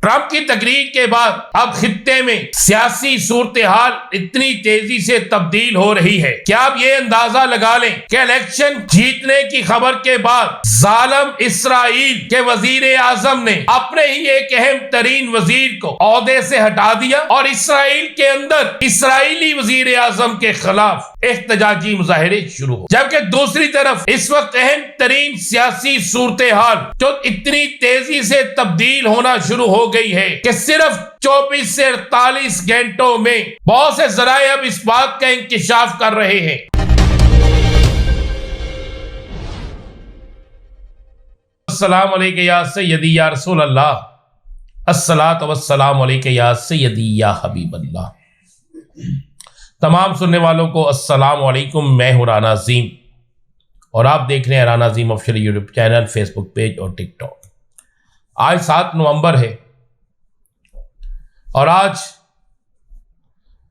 Trump की तकरीर के बाद अब खित्ते में सियासी सूरत हाल इतनी तेजी से तब्दील हो रही है कि आप ये अंदाजा लगा लें कि इलेक्शन जीतने की खबर के बाद जालिम इसराइल के वजीर आजम ने अपने ही एक अहम तरीन वजीर को ओहदे से हटा दिया और इसराइल के अंदर इसराइली वजीर आजम के खिलाफ एहतजाजी मुजाहरे शुरू हो, जबकि दूसरी तरफ इस वक्त अहम तरीन सियासी सूरत हाल जो इतनी तेजी से तब्दील होना शुरू हो गई है कि सिर्फ 24 से 48 घंटों में बहुत से जराए अब इस बात का इंकिशाफ कर रहे हैं। अस्सलाम अलैकुम या सय्यदी या रसूल अल्लाह, अस्सलातु वस्सलाम अलैकुम या सय्यदी या हबीब अल्लाह। तमाम सुनने वालों को अस्सलाम वालेकुम। मैं हूं राना अज़ीम और आप देख रहे हैं Rana Azeem official YouTube channel, Facebook page और टिकटॉक। आज 7 नवंबर है और आज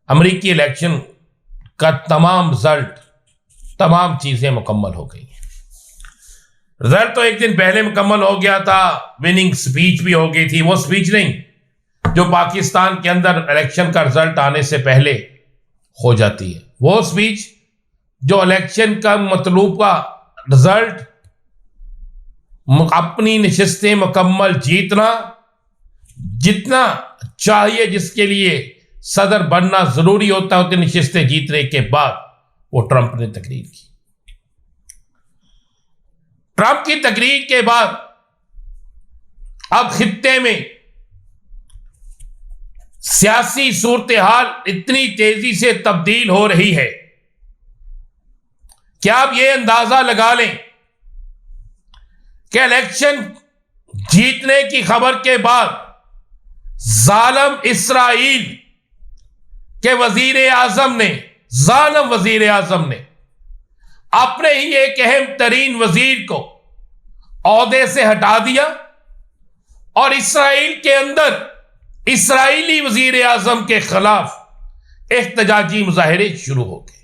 अमेरिकी इलेक्शन का तमाम रिजल्ट, तमाम चीजें मुकम्मल हो गई हैं। रिजल्ट तो एक दिन पहले मुकम्मल हो गया था, विनिंग स्पीच भी हो गई थी। वो स्पीच नहीं जो पाकिस्तान के अंदर इलेक्शन का रिजल्ट आने से पहले हो जाती है, वो स्पीच जो इलेक्शन का मतलूब का रिजल्ट, अपनी नशिस्तें मुकम्मल जीतना, जितना चाहिए जिसके लिए सदर बनना जरूरी होता है, उतनी नशिस्तें जीतने के बाद वो ट्रंप ने तकरीर की। ट्रंप की तकरीर के बाद अब खित्ते में सियासी सूरत हाल इतनी तेजी से तब्दील हो रही है कि आप ये अंदाजा लगा लें कि इलेक्शन जीतने की खबर के बाद जालिम इसराइल के वजीर आजम ने, जालिम वजीर आजम ने अपने ही एक अहम तरीन वजीर को ओहदे से हटा दिया और इसराइल के अंदर इसराइली वजीर आजम के खिलाफ एहतजाजी मुजाहरे शुरू हो गए,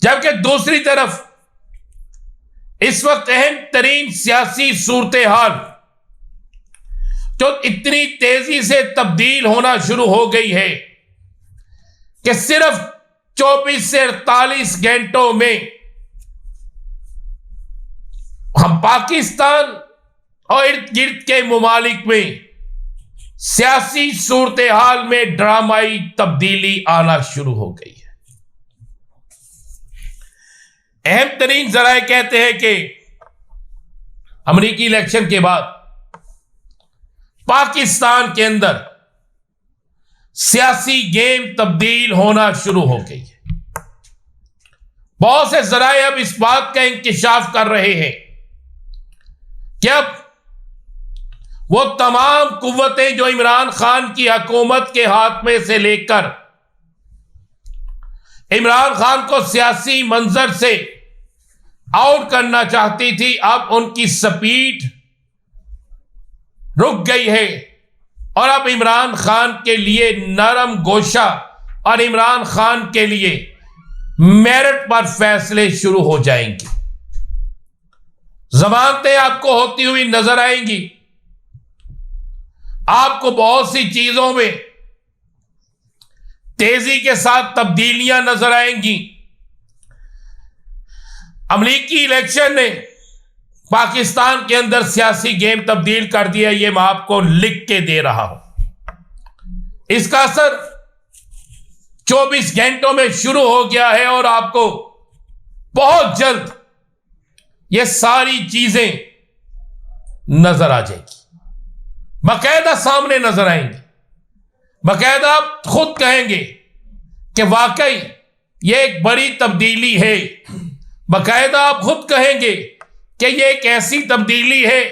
जबकि दूसरी तरफ इस वक्त अहम तरीन सियासी सूरत हाल जो इतनी तेजी से तब्दील होना शुरू हो गई है कि सिर्फ 24 से 48 घंटों में हम पाकिस्तान और इर्द गिर्द के मुमालिक में सियासी सूरत हाल में ड्रामाई तब्दीली आना शुरू हो गई है। अहम तरीन जराए कहते हैं कि अमेरिकी इलेक्शन के बाद पाकिस्तान के अंदर सियासी गेम तब्दील होना शुरू हो गई है। बहुत से जराए अब इस बात का इंकिशाफ कर रहे हैं कि अब वो तमाम कुव्वतें जो इमरान खान की हुकूमत के हाथ में से लेकर इमरान खान को सियासी मंजर से आउट करना चाहती थी, अब उनकी स्पीड रुक गई है और अब इमरान खान के लिए नरम गोशा और इमरान खान के लिए मेरिट पर फैसले शुरू हो जाएंगे। जमानतें आपको होती हुई नजर आएंगी, आपको बहुत सी चीजों में तेजी के साथ तब्दीलियां नजर आएंगी। अमेरिकी इलेक्शन ने पाकिस्तान के अंदर सियासी गेम तब्दील कर दिया, ये मैं आपको लिख के दे रहा हूं। इसका असर 24 घंटों में शुरू हो गया है और आपको बहुत जल्द ये सारी चीजें नजर आ जाएगी, बाकायदा सामने नजर आएंगी। बाकायदा आप खुद कहेंगे कि वाकई ये एक बड़ी तब्दीली है। बाकायदा आप खुद कहेंगे कि ये एक ऐसी तब्दीली है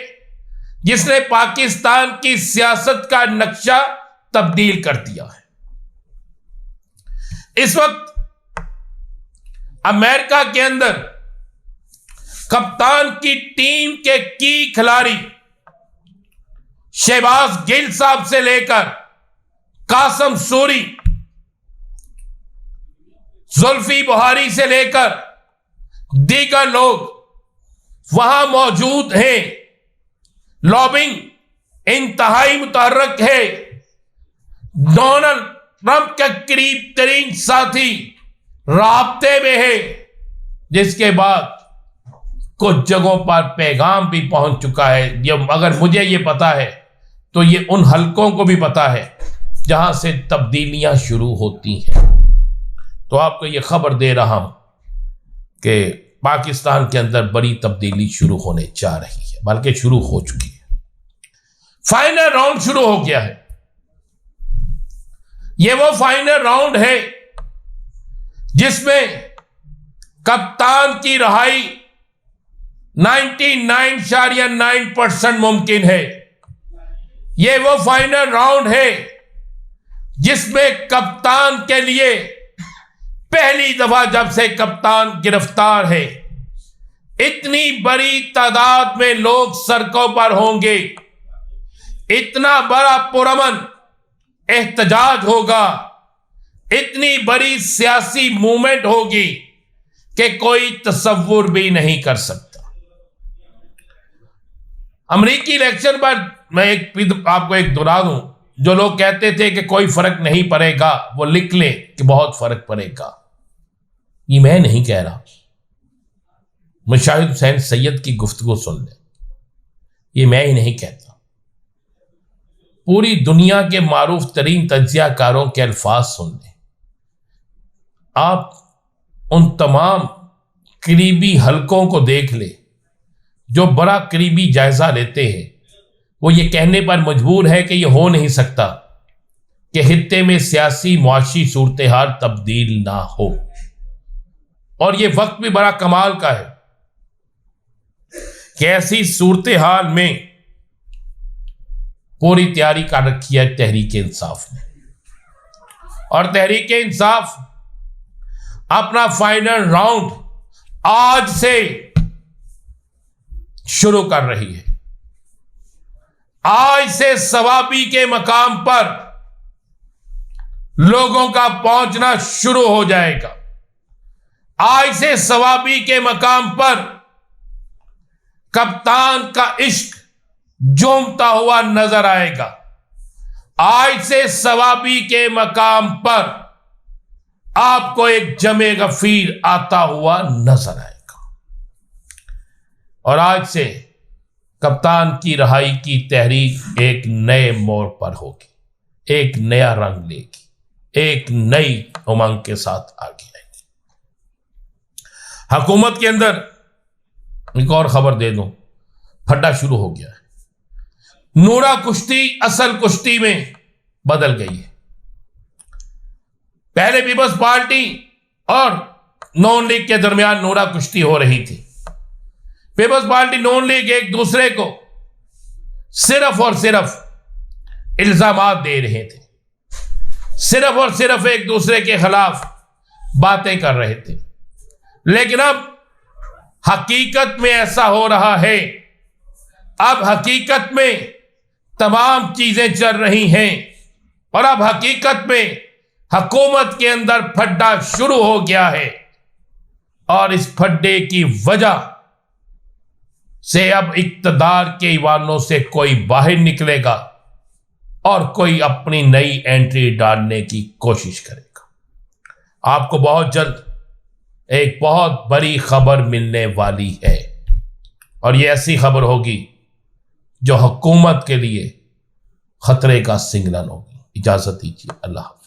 जिसने पाकिस्तान की सियासत का नक्शा तब्दील कर दिया है। इस वक्त अमेरिका के अंदर कप्तान की टीम के की खिलाड़ी शहबाज गिल साहब से लेकर कासिम सूरी, जुल्फी बुहारी से लेकर दीगर लोग वहां मौजूद हैं। लॉबिंग इंतहाई मुतहर्रिक है। डोनाल्ड ट्रंप के करीब तरीन साथी राब्ते में है, जिसके बाद कुछ जगहों पर पैगाम भी पहुंच चुका है। ये अगर मुझे ये पता है तो ये उन हलकों को भी पता है जहां से तब्दीलियां शुरू होती हैं। तो आपको ये खबर दे रहा हूं कि पाकिस्तान के अंदर बड़ी तब्दीली शुरू होने जा रही है, बल्कि शुरू हो चुकी है। फाइनल राउंड शुरू हो गया है। ये वो फाइनल राउंड है जिसमें कप्तान की रहाई 99.9% मुमकिन है। ये वो फाइनल राउंड है जिसमें कप्तान के लिए पहली दफा जब से कप्तान गिरफ्तार है, इतनी बड़ी तादाद में लोग सड़कों पर होंगे, इतना बड़ा पुरअमन एहतजाज होगा, इतनी बड़ी सियासी मूवमेंट होगी कि कोई तसव्वुर भी नहीं कर सकता। अमेरिकी इलेक्शन पर मैं आपको एक दोहरा दूं, जो लोग कहते थे कि कोई फर्क नहीं पड़ेगा, वो लिख लें कि बहुत फर्क पड़ेगा। ये मैं नहीं कह रहा, मुशाहिद हुसैन सैयद की गुफ्तगू सुन लें, ये मैं ही नहीं कहता। पूरी दुनिया के मारूफ तरीन तज्जियाकारों के अल्फाज सुन लें। आप उन तमाम करीबी हलकों को देख ले जो बड़ा करीबी जायजा लेते हैं। वो ये कहने पर मजबूर है कि यह हो नहीं सकता कि खित्ते में सियासी मुआशी सूरत हाल तब्दील ना हो। और ये वक्त भी बड़ा कमाल का है कि ऐसी सूरत हाल में पूरी तैयारी कर रखी है तहरीक इंसाफ ने, और तहरीक इंसाफ अपना फाइनल राउंड आज से शुरू कर रही है। आज से सवाबी के मकाम पर लोगों का पहुंचना शुरू हो जाएगा। आज से सवाबी के मकाम पर कप्तान का इश्क झूमता हुआ नजर आएगा। आज से सवाबी के मकाम पर आपको एक जमे गफीर आता हुआ नजर आएगा। और आज से कप्तान की रहाई की तहरीक एक नए मोड़ पर होगी, एक नया रंग लेगी, एक नई उमंग के साथ आगे आएगी। हुकूमत के अंदर एक और खबर दे दूं, फड्डा शुरू हो गया है। नूरा कुश्ती असल कुश्ती में बदल गई है। पहले पीपल्स पार्टी और नॉन लीग के दरमियान नूरा कुश्ती हो रही थी। पीपल्स पार्टी नॉन लीग एक दूसरे को सिर्फ और सिर्फ इल्जामात दे रहे थे, सिर्फ और सिर्फ एक दूसरे के खिलाफ बातें कर रहे थे। लेकिन अब हकीकत में ऐसा हो रहा है, अब हकीकत में तमाम चीजें चल रही हैं और अब हकीकत में हुकूमत के अंदर फड्डा शुरू हो गया है। और इस फड्डे की वजह से अब इक्तदार के ईवानों से कोई बाहर निकलेगा और कोई अपनी नई एंट्री डालने की कोशिश करेगा। आपको बहुत जल्द एक बहुत बड़ी खबर मिलने वाली है, और ये ऐसी खबर होगी जो हुकूमत के लिए खतरे का सिग्नल होगी। इजाजत दीजिए, अल्लाह।